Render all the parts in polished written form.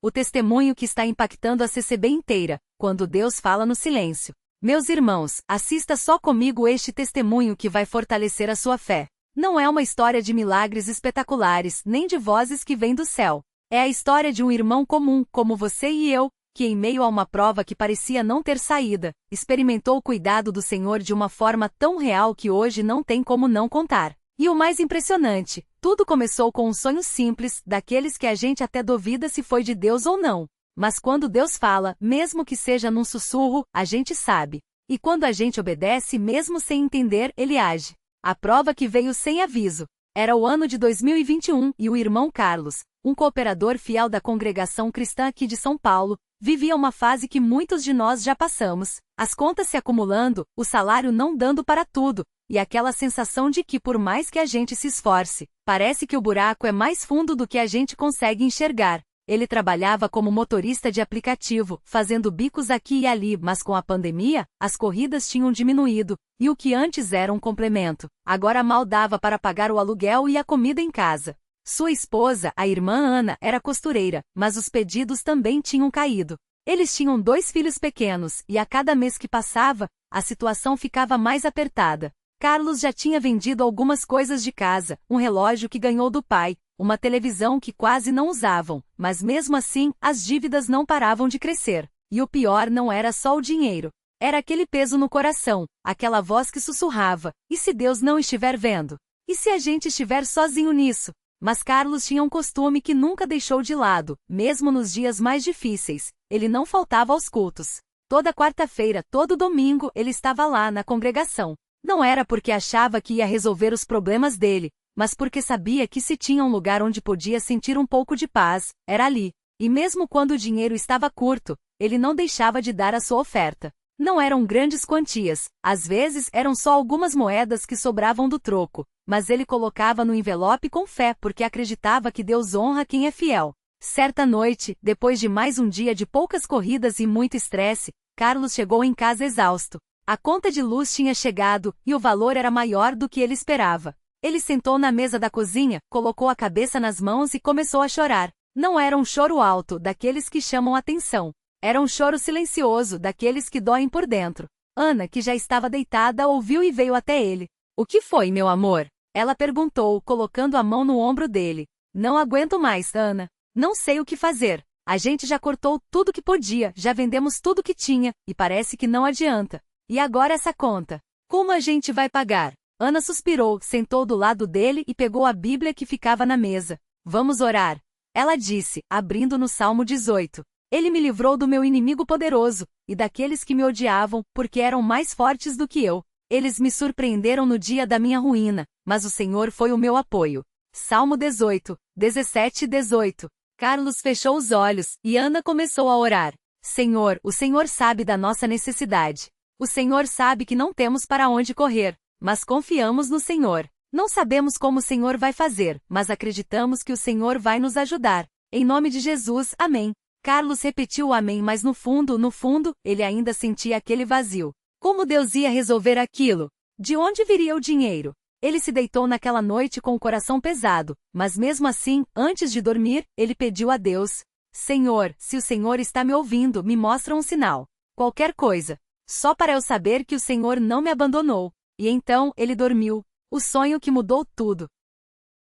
o testemunho que está impactando a CCB inteira, quando Deus fala no silêncio. Meus irmãos, assista só comigo este testemunho que vai fortalecer a sua fé. Não é uma história de milagres espetaculares, nem de vozes que vêm do céu. É a história de um irmão comum, como você e eu, que em meio a uma prova que parecia não ter saída, experimentou o cuidado do Senhor de uma forma tão real que hoje não tem como não contar. E o mais impressionante, tudo começou com um sonho simples, daqueles que a gente até duvida se foi de Deus ou não. Mas quando Deus fala, mesmo que seja num sussurro, a gente sabe. E quando a gente obedece, mesmo sem entender, Ele age. A prova que veio sem aviso. Era o ano de 2021 e o irmão Carlos, um cooperador fiel da congregação cristã aqui de São Paulo, vivia uma fase que muitos de nós já passamos. As contas se acumulando, o salário não dando para tudo, e aquela sensação de que por mais que a gente se esforce, parece que o buraco é mais fundo do que a gente consegue enxergar. Ele trabalhava como motorista de aplicativo, fazendo bicos aqui e ali, mas com a pandemia, as corridas tinham diminuído, e o que antes era um complemento, agora mal dava para pagar o aluguel e a comida em casa. Sua esposa, a irmã Ana, era costureira, mas os pedidos também tinham caído. Eles tinham 2 filhos pequenos, e a cada mês que passava, a situação ficava mais apertada. Carlos já tinha vendido algumas coisas de casa, um relógio que ganhou do pai, uma televisão que quase não usavam, mas mesmo assim, as dívidas não paravam de crescer. E o pior não era só o dinheiro. Era aquele peso no coração, aquela voz que sussurrava, e se Deus não estiver vendo? E se a gente estiver sozinho nisso? Mas Carlos tinha um costume que nunca deixou de lado, mesmo nos dias mais difíceis. Ele não faltava aos cultos. Toda quarta-feira, todo domingo, ele estava lá na congregação. Não era porque achava que ia resolver os problemas dele, mas porque sabia que se tinha um lugar onde podia sentir um pouco de paz, era ali. E mesmo quando o dinheiro estava curto, ele não deixava de dar a sua oferta. Não eram grandes quantias, às vezes eram só algumas moedas que sobravam do troco, mas ele colocava no envelope com fé porque acreditava que Deus honra quem é fiel. Certa noite, depois de mais um dia de poucas corridas e muito estresse, Carlos chegou em casa exausto. A conta de luz tinha chegado, e o valor era maior do que ele esperava. Ele sentou na mesa da cozinha, colocou a cabeça nas mãos e começou a chorar. Não era um choro alto, daqueles que chamam atenção. Era um choro silencioso, daqueles que doem por dentro. Ana, que já estava deitada, ouviu e veio até ele. "O que foi, meu amor?" Ela perguntou, colocando a mão no ombro dele. "Não aguento mais, Ana. Não sei o que fazer. A gente já cortou tudo que podia, já vendemos tudo que tinha, e parece que não adianta. E agora essa conta? Como a gente vai pagar?" Ana suspirou, sentou do lado dele e pegou a Bíblia que ficava na mesa. "Vamos orar." Ela disse, abrindo no Salmo 18. "Ele me livrou do meu inimigo poderoso, e daqueles que me odiavam, porque eram mais fortes do que eu. Eles me surpreenderam no dia da minha ruína, mas o Senhor foi o meu apoio." Salmo 18, 17 e 18. Carlos fechou os olhos, e Ana começou a orar. "Senhor, o Senhor sabe da nossa necessidade. O Senhor sabe que não temos para onde correr, mas confiamos no Senhor. Não sabemos como o Senhor vai fazer, mas acreditamos que o Senhor vai nos ajudar. Em nome de Jesus, amém." Carlos repetiu o amém, mas no fundo, ele ainda sentia aquele vazio. Como Deus ia resolver aquilo? De onde viria o dinheiro? Ele se deitou naquela noite com o coração pesado, mas mesmo assim, antes de dormir, ele pediu a Deus: "Senhor, se o Senhor está me ouvindo, me mostra um sinal. Qualquer coisa. Só para eu saber que o Senhor não me abandonou." E então, ele dormiu. O sonho que mudou tudo.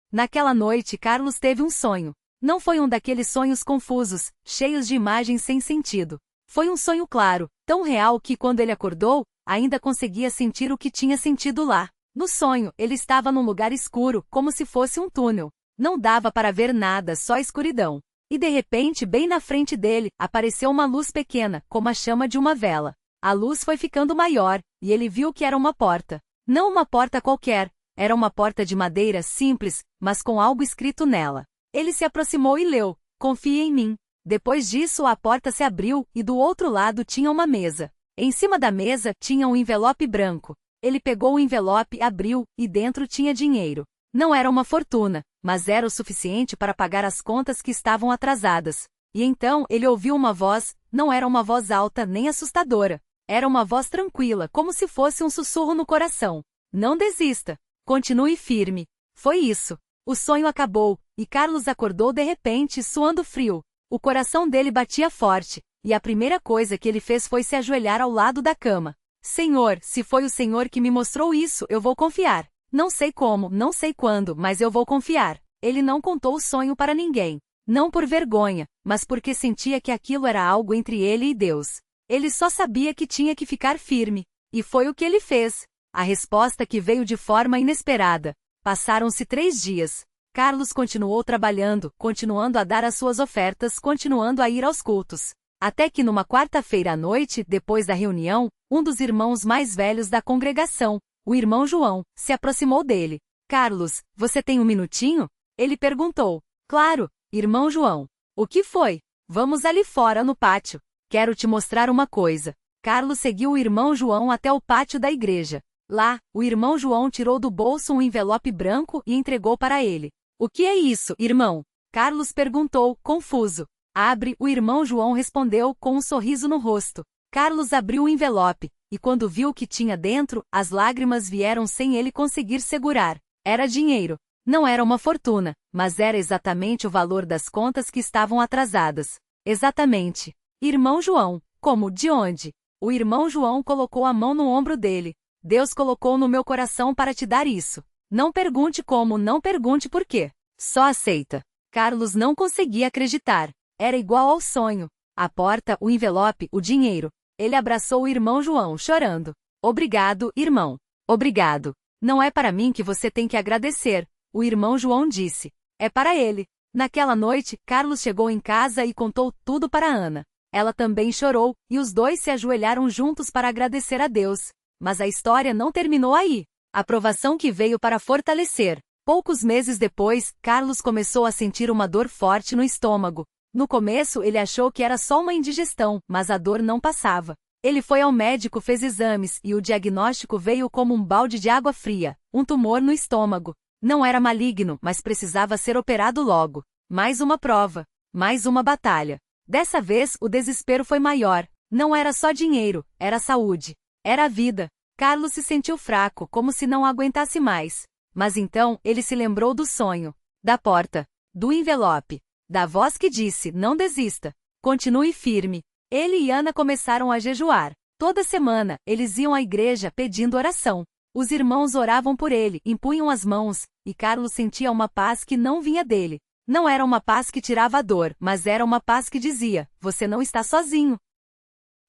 Naquela noite, Carlos teve um sonho. Não foi um daqueles sonhos confusos, cheios de imagens sem sentido. Foi um sonho claro, tão real que quando ele acordou, ainda conseguia sentir o que tinha sentido lá. No sonho, ele estava num lugar escuro, como se fosse um túnel. Não dava para ver nada, só escuridão. E de repente, bem na frente dele, apareceu uma luz pequena, como a chama de uma vela. A luz foi ficando maior, e ele viu que era uma porta. Não uma porta qualquer, era uma porta de madeira simples, mas com algo escrito nela. Ele se aproximou e leu: "Confie em mim." Depois disso, a porta se abriu, e do outro lado tinha uma mesa. Em cima da mesa tinha um envelope branco. Ele pegou o envelope, abriu, e dentro tinha dinheiro. Não era uma fortuna, mas era o suficiente para pagar as contas que estavam atrasadas. E então ele ouviu uma voz, não era uma voz alta nem assustadora. Era uma voz tranquila, como se fosse um sussurro no coração. "Não desista. Continue firme." Foi isso. O sonho acabou, e Carlos acordou de repente, suando frio. O coração dele batia forte, e a primeira coisa que ele fez foi se ajoelhar ao lado da cama. Senhor, se foi o Senhor que me mostrou isso, eu vou confiar. Não sei como, não sei quando, mas eu vou confiar. Ele não contou o sonho para ninguém. Não por vergonha, mas porque sentia que aquilo era algo entre ele e Deus. Ele só sabia que tinha que ficar firme. E foi o que ele fez. A resposta que veio de forma inesperada. Passaram-se 3 dias. Carlos continuou trabalhando, continuando a dar as suas ofertas, continuando a ir aos cultos. Até que numa quarta-feira à noite, depois da reunião, um dos irmãos mais velhos da congregação, o irmão João, se aproximou dele. Carlos, você tem um minutinho? Ele perguntou. Claro, irmão João. O que foi? Vamos ali fora no pátio. Quero te mostrar uma coisa. Carlos seguiu o irmão João até o pátio da igreja. Lá, o irmão João tirou do bolso um envelope branco e entregou para ele. O que é isso, irmão? Carlos perguntou, confuso. Abre, o irmão João respondeu com um sorriso no rosto. Carlos abriu o envelope, e quando viu o que tinha dentro, as lágrimas vieram sem ele conseguir segurar. Era dinheiro. Não era uma fortuna, mas era exatamente o valor das contas que estavam atrasadas. Exatamente. Irmão João, como, de onde? O irmão João colocou a mão no ombro dele. Deus colocou no meu coração para te dar isso. Não pergunte como, não pergunte por quê. Só aceita. Carlos não conseguia acreditar. Era igual ao sonho. A porta, o envelope, o dinheiro. Ele abraçou o irmão João, chorando. Obrigado, irmão. Obrigado. Não é para mim que você tem que agradecer, o irmão João disse. É para ele. Naquela noite, Carlos chegou em casa e contou tudo para Ana. Ela também chorou, e os dois se ajoelharam juntos para agradecer a Deus. Mas a história não terminou aí. A provação que veio para fortalecer. Poucos meses depois, Carlos começou a sentir uma dor forte no estômago. No começo ele achou que era só uma indigestão, mas a dor não passava. Ele foi ao médico, fez exames, e o diagnóstico veio como um balde de água fria, um tumor no estômago. Não era maligno, mas precisava ser operado logo. Mais uma prova. Mais uma batalha. Dessa vez, o desespero foi maior. Não era só dinheiro, era saúde. Era a vida. Carlos se sentiu fraco, como se não aguentasse mais. Mas então, ele se lembrou do sonho, da porta, do envelope, da voz que disse, não desista, continue firme. Ele e Ana começaram a jejuar. Toda semana, eles iam à igreja pedindo oração. Os irmãos oravam por ele, impunham as mãos, e Carlos sentia uma paz que não vinha dele. Não era uma paz que tirava a dor, mas era uma paz que dizia, você não está sozinho.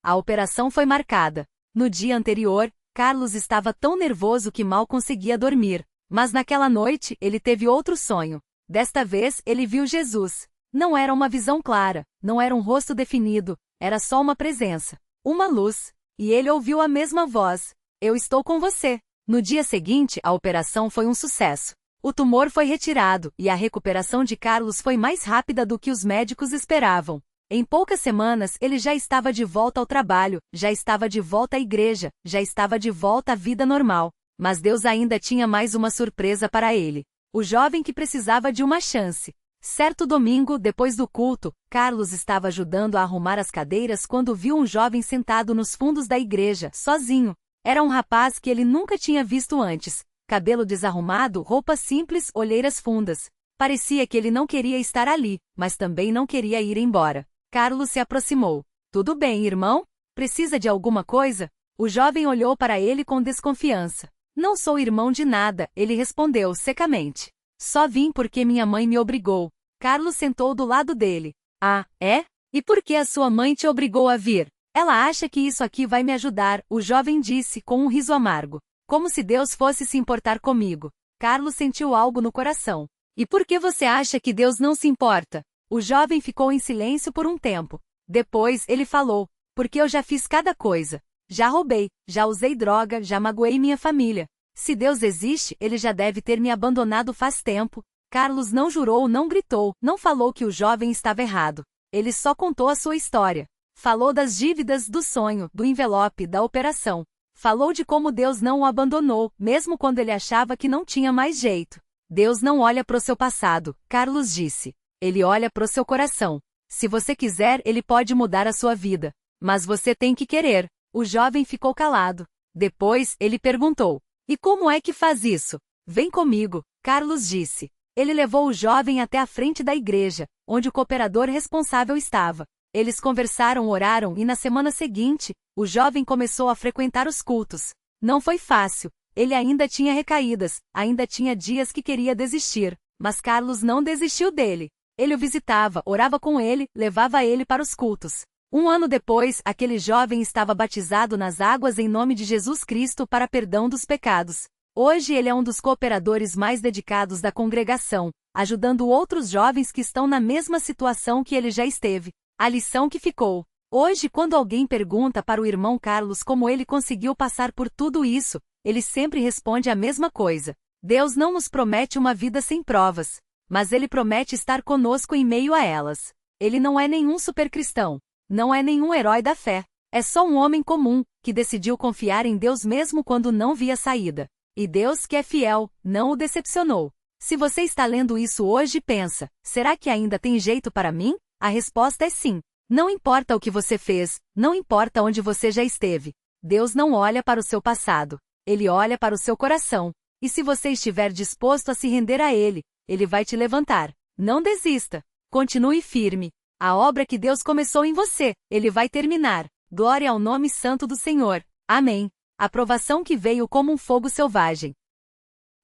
A operação foi marcada. No dia anterior, Carlos estava tão nervoso que mal conseguia dormir. Mas naquela noite, ele teve outro sonho. Desta vez, ele viu Jesus. Não era uma visão clara, não era um rosto definido, era só uma presença, uma luz. E ele ouviu a mesma voz. Eu estou com você. No dia seguinte, a operação foi um sucesso. O tumor foi retirado, e a recuperação de Carlos foi mais rápida do que os médicos esperavam. Em poucas semanas, ele já estava de volta ao trabalho, já estava de volta à igreja, já estava de volta à vida normal. Mas Deus ainda tinha mais uma surpresa para ele. O jovem que precisava de uma chance. Certo domingo, depois do culto, Carlos estava ajudando a arrumar as cadeiras quando viu um jovem sentado nos fundos da igreja, sozinho. Era um rapaz que ele nunca tinha visto antes. Cabelo desarrumado, roupa simples, olheiras fundas. Parecia que ele não queria estar ali, mas também não queria ir embora. Carlos se aproximou. Tudo bem, irmão? Precisa de alguma coisa? O jovem olhou para ele com desconfiança. Não sou irmão de nada, ele respondeu secamente. Só vim porque minha mãe me obrigou. Carlos sentou do lado dele. Ah, é? E por que a sua mãe te obrigou a vir? Ela acha que isso aqui vai me ajudar, o jovem disse com um riso amargo. Como se Deus fosse se importar comigo. Carlos sentiu algo no coração. E por que você acha que Deus não se importa? O jovem ficou em silêncio por um tempo. Depois, ele falou. Porque eu já fiz cada coisa. Já roubei, já usei droga, já magoei minha família. Se Deus existe, ele já deve ter me abandonado faz tempo. Carlos não jurou, não gritou, não falou que o jovem estava errado. Ele só contou a sua história. Falou das dívidas, do sonho, do envelope, da operação. Falou de como Deus não o abandonou, mesmo quando ele achava que não tinha mais jeito. Deus não olha para o seu passado, Carlos disse. Ele olha para o seu coração. Se você quiser, ele pode mudar a sua vida. Mas você tem que querer. O jovem ficou calado. Depois, ele perguntou. E como é que faz isso? Vem comigo, Carlos disse. Ele levou o jovem até a frente da igreja, onde o cooperador responsável estava. Eles conversaram, oraram e na semana seguinte, o jovem começou a frequentar os cultos. Não foi fácil. Ele ainda tinha recaídas, ainda tinha dias que queria desistir, mas Carlos não desistiu dele. Ele o visitava, orava com ele, levava ele para os cultos. Um ano depois, aquele jovem estava batizado nas águas em nome de Jesus Cristo para perdão dos pecados. Hoje ele é um dos cooperadores mais dedicados da congregação, ajudando outros jovens que estão na mesma situação que ele já esteve. A lição que ficou. Hoje, quando alguém pergunta para o irmão Carlos como ele conseguiu passar por tudo isso, ele sempre responde a mesma coisa. Deus não nos promete uma vida sem provas, mas Ele promete estar conosco em meio a elas. Ele não é nenhum supercristão, não é nenhum herói da fé. É só um homem comum, que decidiu confiar em Deus mesmo quando não via saída. E Deus, que é fiel, não o decepcionou. Se você está lendo isso hoje e pensa, será que ainda tem jeito para mim? A resposta é sim. Não importa o que você fez, não importa onde você já esteve. Deus não olha para o seu passado. Ele olha para o seu coração. E se você estiver disposto a se render a Ele, Ele vai te levantar. Não desista. Continue firme. A obra que Deus começou em você, Ele vai terminar. Glória ao nome santo do Senhor. Amém. A provação que veio como um fogo selvagem.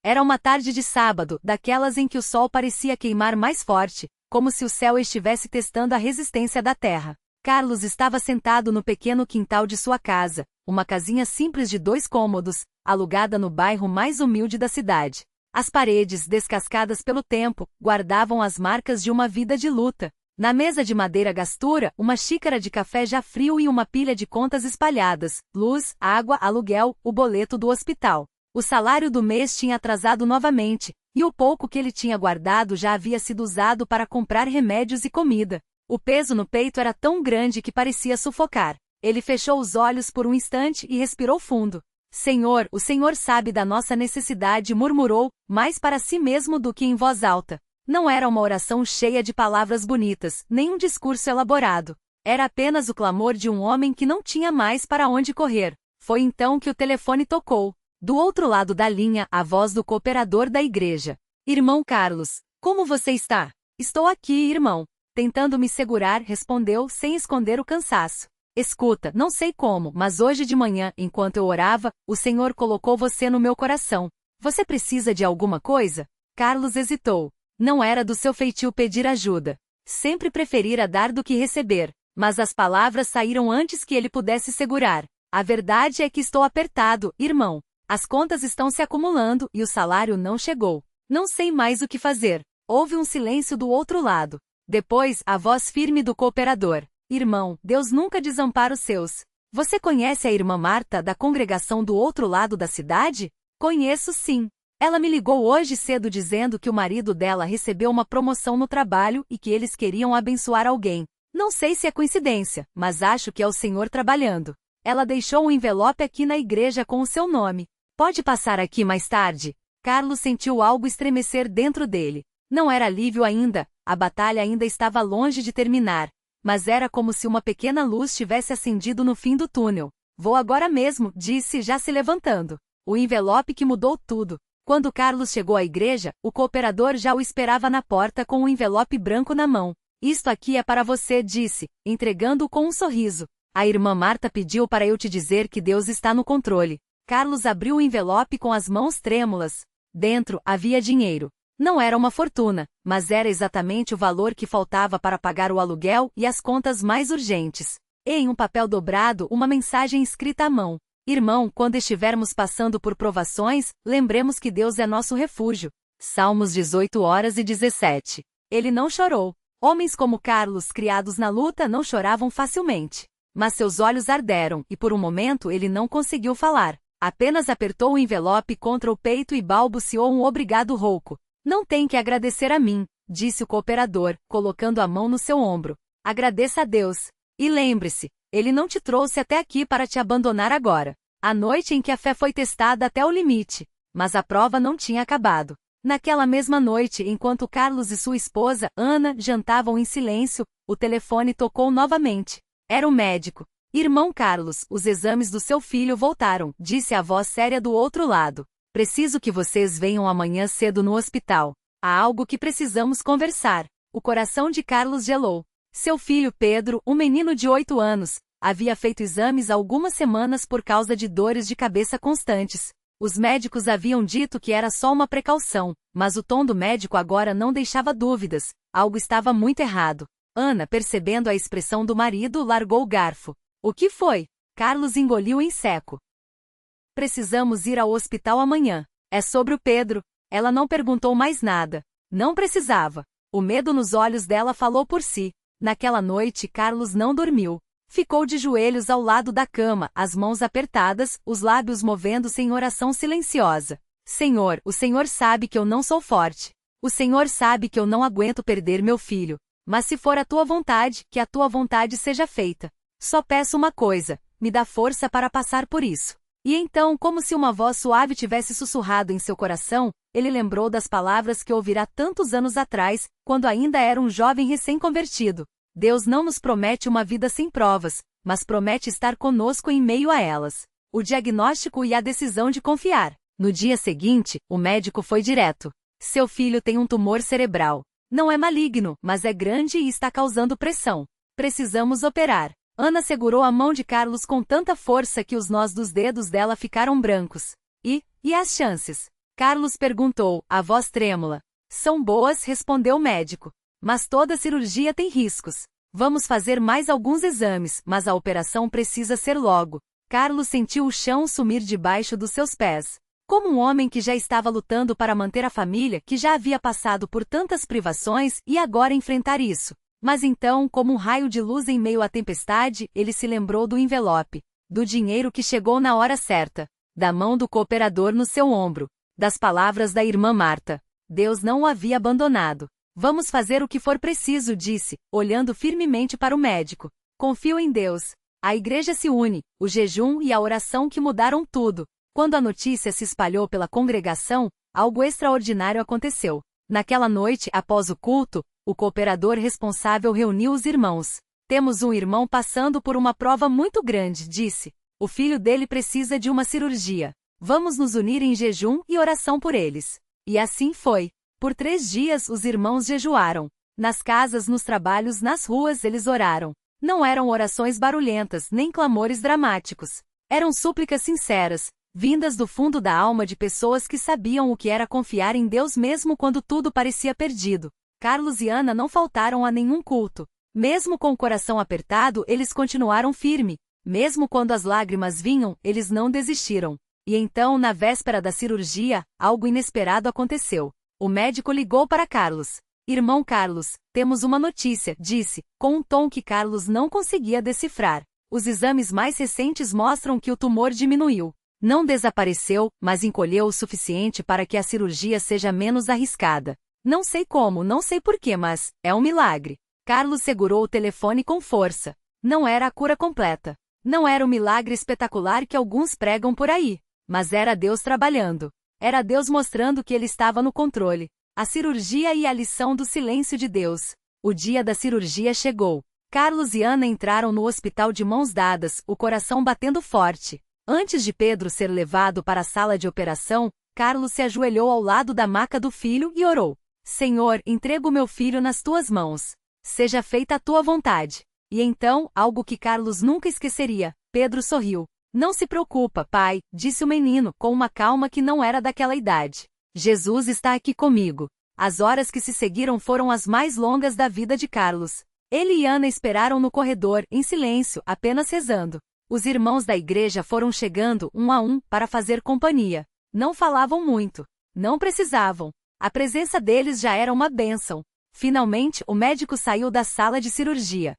Era uma tarde de sábado, daquelas em que o sol parecia queimar mais forte, como se o céu estivesse testando a resistência da terra. Carlos estava sentado no pequeno quintal de sua casa, uma casinha simples de 2 cômodos, alugada no bairro mais humilde da cidade. As paredes, descascadas pelo tempo, guardavam as marcas de uma vida de luta. Na mesa de madeira gastura, uma xícara de café já frio e uma pilha de contas espalhadas, luz, água, aluguel, o boleto do hospital. O salário do mês tinha atrasado novamente, e o pouco que ele tinha guardado já havia sido usado para comprar remédios e comida. O peso no peito era tão grande que parecia sufocar. Ele fechou os olhos por um instante e respirou fundo. Senhor, o Senhor sabe da nossa necessidade, murmurou, mais para si mesmo do que em voz alta. Não era uma oração cheia de palavras bonitas, nem um discurso elaborado. Era apenas o clamor de um homem que não tinha mais para onde correr. Foi então que o telefone tocou. Do outro lado da linha, a voz do cooperador da igreja. Irmão Carlos, como você está? Estou aqui, irmão. Tentando me segurar, respondeu, sem esconder o cansaço. Escuta, não sei como, mas hoje de manhã, enquanto eu orava, o Senhor colocou você no meu coração. Você precisa de alguma coisa? Carlos hesitou. Não era do seu feitio pedir ajuda. Sempre preferira dar do que receber. Mas as palavras saíram antes que ele pudesse segurar. A verdade é que estou apertado, irmão. As contas estão se acumulando e o salário não chegou. Não sei mais o que fazer. Houve um silêncio do outro lado. Depois, a voz firme do cooperador. Irmão, Deus nunca desampara os seus. Você conhece a irmã Marta, da congregação do outro lado da cidade? Conheço sim. Ela me ligou hoje cedo dizendo que o marido dela recebeu uma promoção no trabalho e que eles queriam abençoar alguém. Não sei se é coincidência, mas acho que é o Senhor trabalhando. Ela deixou um envelope aqui na igreja com o seu nome. Pode passar aqui mais tarde? Carlos sentiu algo estremecer dentro dele. Não era alívio ainda, a batalha ainda estava longe de terminar. Mas era como se uma pequena luz tivesse acendido no fim do túnel. Vou agora mesmo, disse já se levantando. O envelope que mudou tudo. Quando Carlos chegou à igreja, o cooperador já o esperava na porta com um envelope branco na mão. Isto aqui é para você, disse, entregando-o com um sorriso. A irmã Marta pediu para eu te dizer que Deus está no controle. Carlos abriu o envelope com as mãos trêmulas. Dentro, havia dinheiro. Não era uma fortuna, mas era exatamente o valor que faltava para pagar o aluguel e as contas mais urgentes. E em um papel dobrado, uma mensagem escrita à mão. Irmão, quando estivermos passando por provações, lembremos que Deus é nosso refúgio. Salmos 18:17. Ele não chorou. Homens como Carlos, criados na luta, não choravam facilmente. Mas seus olhos arderam, e por um momento ele não conseguiu falar. Apenas apertou o envelope contra o peito e balbuciou um obrigado rouco. Não tem que agradecer a mim, disse o cooperador, colocando a mão no seu ombro. Agradeça a Deus. E lembre-se, Ele não te trouxe até aqui para te abandonar agora. A noite em que a fé foi testada até o limite. Mas a prova não tinha acabado. Naquela mesma noite, enquanto Carlos e sua esposa, Ana, jantavam em silêncio, o telefone tocou novamente. Era o médico. Irmão Carlos, os exames do seu filho voltaram, disse a voz séria do outro lado. Preciso que vocês venham amanhã cedo no hospital. Há algo que precisamos conversar. O coração de Carlos gelou. Seu filho Pedro, um menino de 8 anos, havia feito exames há algumas semanas por causa de dores de cabeça constantes. Os médicos haviam dito que era só uma precaução, mas o tom do médico agora não deixava dúvidas. Algo estava muito errado. Ana, percebendo a expressão do marido, largou o garfo. O que foi? Carlos engoliu em seco. Precisamos ir ao hospital amanhã. É sobre o Pedro. Ela não perguntou mais nada. Não precisava. O medo nos olhos dela falou por si. Naquela noite, Carlos não dormiu. Ficou de joelhos ao lado da cama, as mãos apertadas, os lábios movendo-se em oração silenciosa. Senhor, o Senhor sabe que eu não sou forte. O Senhor sabe que eu não aguento perder meu filho. Mas se for a tua vontade, que a tua vontade seja feita. Só peço uma coisa, me dá força para passar por isso. E então, como se uma voz suave tivesse sussurrado em seu coração, ele lembrou das palavras que ouvirá tantos anos atrás, quando ainda era um jovem recém-convertido. Deus não nos promete uma vida sem provas, mas promete estar conosco em meio a elas. O diagnóstico e a decisão de confiar. No dia seguinte, o médico foi direto. Seu filho tem um tumor cerebral. Não é maligno, mas é grande e está causando pressão. Precisamos operar. Ana segurou a mão de Carlos com tanta força que os nós dos dedos dela ficaram brancos. E as chances? Carlos perguntou, a voz trêmula. São boas, respondeu o médico. Mas toda cirurgia tem riscos. Vamos fazer mais alguns exames, mas a operação precisa ser logo. Carlos sentiu o chão sumir debaixo dos seus pés. Como um homem que já estava lutando para manter a família, que já havia passado por tantas privações e agora enfrentar isso. Mas então, como um raio de luz em meio à tempestade, ele se lembrou do envelope, do dinheiro que chegou na hora certa, da mão do cooperador no seu ombro, das palavras da irmã Marta. Deus não o havia abandonado. Vamos fazer o que for preciso, disse, olhando firmemente para o médico. Confio em Deus. A igreja se une, o jejum e a oração que mudaram tudo. Quando a notícia se espalhou pela congregação, algo extraordinário aconteceu. Naquela noite, após o culto, o cooperador responsável reuniu os irmãos. Temos um irmão passando por uma prova muito grande, disse. O filho dele precisa de uma cirurgia. Vamos nos unir em jejum e oração por eles. E assim foi. Por 3 dias os irmãos jejuaram. Nas casas, nos trabalhos, nas ruas eles oraram. Não eram orações barulhentas, nem clamores dramáticos. Eram súplicas sinceras, vindas do fundo da alma de pessoas que sabiam o que era confiar em Deus mesmo quando tudo parecia perdido. Carlos e Ana não faltaram a nenhum culto. Mesmo com o coração apertado, eles continuaram firme. Mesmo quando as lágrimas vinham, eles não desistiram. E então, na véspera da cirurgia, algo inesperado aconteceu. O médico ligou para Carlos. Irmão Carlos, temos uma notícia, disse, com um tom que Carlos não conseguia decifrar. Os exames mais recentes mostram que o tumor diminuiu. Não desapareceu, mas encolheu o suficiente para que a cirurgia seja menos arriscada. Não sei como, não sei porquê, mas é um milagre. Carlos segurou o telefone com força. Não era a cura completa. Não era o milagre espetacular que alguns pregam por aí. Mas era Deus trabalhando. Era Deus mostrando que ele estava no controle. A cirurgia e a lição do silêncio de Deus. O dia da cirurgia chegou. Carlos e Ana entraram no hospital de mãos dadas, o coração batendo forte. Antes de Pedro ser levado para a sala de operação, Carlos se ajoelhou ao lado da maca do filho e orou. Senhor, entrego meu filho nas tuas mãos. Seja feita a tua vontade. E então, algo que Carlos nunca esqueceria, Pedro sorriu. Não se preocupa, pai, disse o menino, com uma calma que não era daquela idade. Jesus está aqui comigo. As horas que se seguiram foram as mais longas da vida de Carlos. Ele e Ana esperaram no corredor, em silêncio, apenas rezando. Os irmãos da igreja foram chegando, um a um, para fazer companhia. Não falavam muito. Não precisavam. A presença deles já era uma bênção. Finalmente, o médico saiu da sala de cirurgia.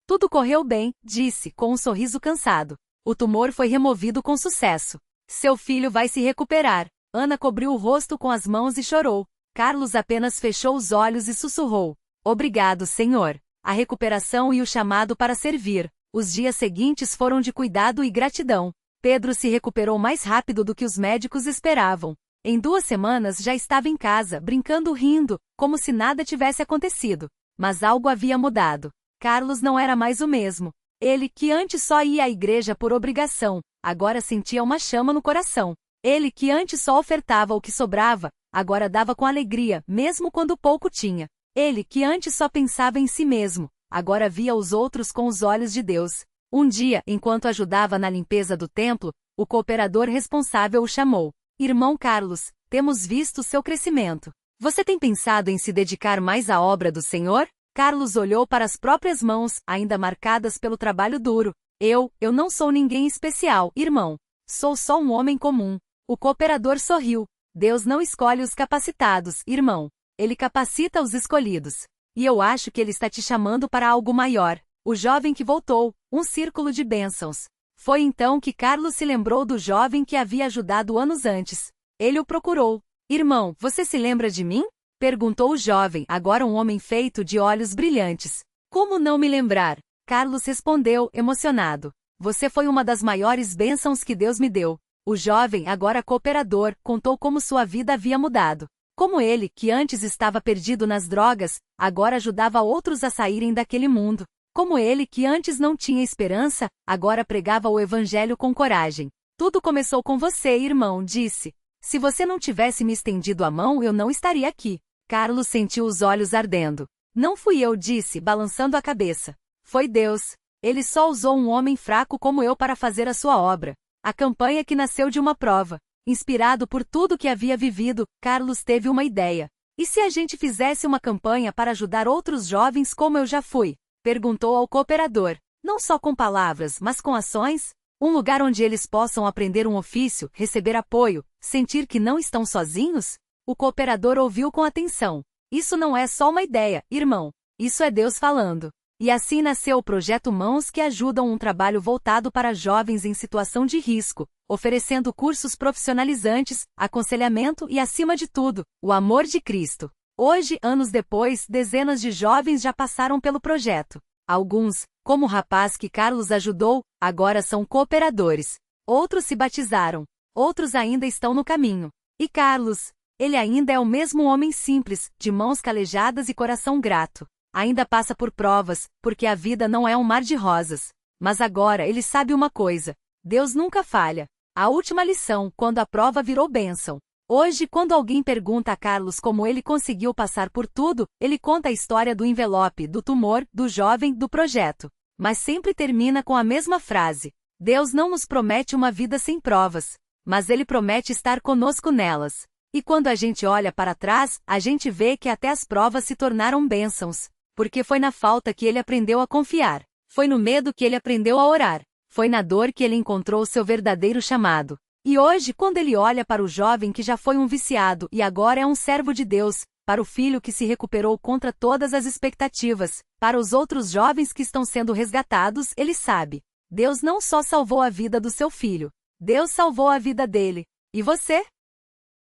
Tudo correu bem, disse, com um sorriso cansado. O tumor foi removido com sucesso. Seu filho vai se recuperar. Ana cobriu o rosto com as mãos e chorou. Carlos apenas fechou os olhos e sussurrou. Obrigado, Senhor. A recuperação e o chamado para servir. Os dias seguintes foram de cuidado e gratidão. Pedro se recuperou mais rápido do que os médicos esperavam. Em 2 semanas já estava em casa, brincando, rindo, como se nada tivesse acontecido. Mas algo havia mudado. Carlos não era mais o mesmo. Ele, que antes só ia à igreja por obrigação, agora sentia uma chama no coração. Ele, que antes só ofertava o que sobrava, agora dava com alegria, mesmo quando pouco tinha. Ele, que antes só pensava em si mesmo, agora via os outros com os olhos de Deus. Um dia, enquanto ajudava na limpeza do templo, o cooperador responsável o chamou. Irmão Carlos, temos visto seu crescimento. Você tem pensado em se dedicar mais à obra do Senhor? Carlos olhou para as próprias mãos, ainda marcadas pelo trabalho duro. Eu não sou ninguém especial, irmão. Sou só um homem comum. O cooperador sorriu. Deus não escolhe os capacitados, irmão. Ele capacita os escolhidos. E eu acho que ele está te chamando para algo maior. O jovem que voltou, um círculo de bênçãos. Foi então que Carlos se lembrou do jovem que havia ajudado anos antes. Ele o procurou. Irmão, você se lembra de mim? Perguntou o jovem, agora um homem feito de olhos brilhantes. Como não me lembrar? Carlos respondeu, emocionado. Você foi uma das maiores bênçãos que Deus me deu. O jovem, agora cooperador, contou como sua vida havia mudado. Como ele, que antes estava perdido nas drogas, agora ajudava outros a saírem daquele mundo. Como ele, que antes não tinha esperança, agora pregava o evangelho com coragem. Tudo começou com você, irmão, disse. Se você não tivesse me estendido a mão, eu não estaria aqui. Carlos sentiu os olhos ardendo. Não fui eu, disse, balançando a cabeça. Foi Deus. Ele só usou um homem fraco como eu para fazer a sua obra. A campanha que nasceu de uma prova. Inspirado por tudo que havia vivido, Carlos teve uma ideia. E se a gente fizesse uma campanha para ajudar outros jovens como eu já fui? Perguntou ao cooperador. Não só com palavras, mas com ações? Um lugar onde eles possam aprender um ofício, receber apoio, sentir que não estão sozinhos? O cooperador ouviu com atenção. Isso não é só uma ideia, irmão. Isso é Deus falando. E assim nasceu o Projeto Mãos, que ajudam um trabalho voltado para jovens em situação de risco, oferecendo cursos profissionalizantes, aconselhamento e, acima de tudo, o amor de Cristo. Hoje, anos depois, dezenas de jovens já passaram pelo projeto. Alguns, como o rapaz que Carlos ajudou, agora são cooperadores. Outros se batizaram. Outros ainda estão no caminho. E Carlos? Ele ainda é o mesmo homem simples, de mãos calejadas e coração grato. Ainda passa por provas, porque a vida não é um mar de rosas. Mas agora ele sabe uma coisa. Deus nunca falha. A última lição, quando a prova virou bênção. Hoje, quando alguém pergunta a Carlos como ele conseguiu passar por tudo, ele conta a história do envelope, do tumor, do jovem, do projeto. Mas sempre termina com a mesma frase. Deus não nos promete uma vida sem provas, mas Ele promete estar conosco nelas. E quando a gente olha para trás, a gente vê que até as provas se tornaram bênçãos. Porque foi na falta que ele aprendeu a confiar. Foi no medo que ele aprendeu a orar. Foi na dor que ele encontrou o seu verdadeiro chamado. E hoje, quando ele olha para o jovem que já foi um viciado e agora é um servo de Deus, para o filho que se recuperou contra todas as expectativas, para os outros jovens que estão sendo resgatados, ele sabe. Deus não só salvou a vida do seu filho. Deus salvou a vida dele. E você?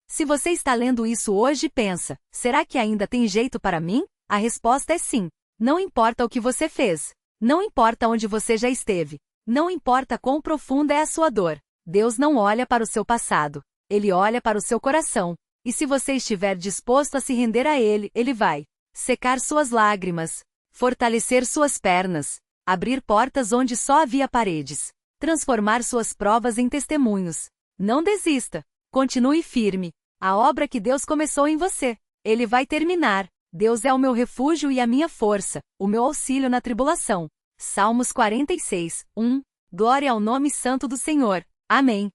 Se você está lendo isso hoje e pensa, será que ainda tem jeito para mim? A resposta é sim. Não importa o que você fez. Não importa onde você já esteve. Não importa quão profunda é a sua dor. Deus não olha para o seu passado. Ele olha para o seu coração. E se você estiver disposto a se render a Ele, Ele vai secar suas lágrimas, fortalecer suas pernas, abrir portas onde só havia paredes, transformar suas provas em testemunhos. Não desista. Continue firme. A obra que Deus começou em você, Ele vai terminar. Deus é o meu refúgio e a minha força, o meu auxílio na tribulação. Salmos 46, 1. Glória ao nome santo do Senhor. Amém.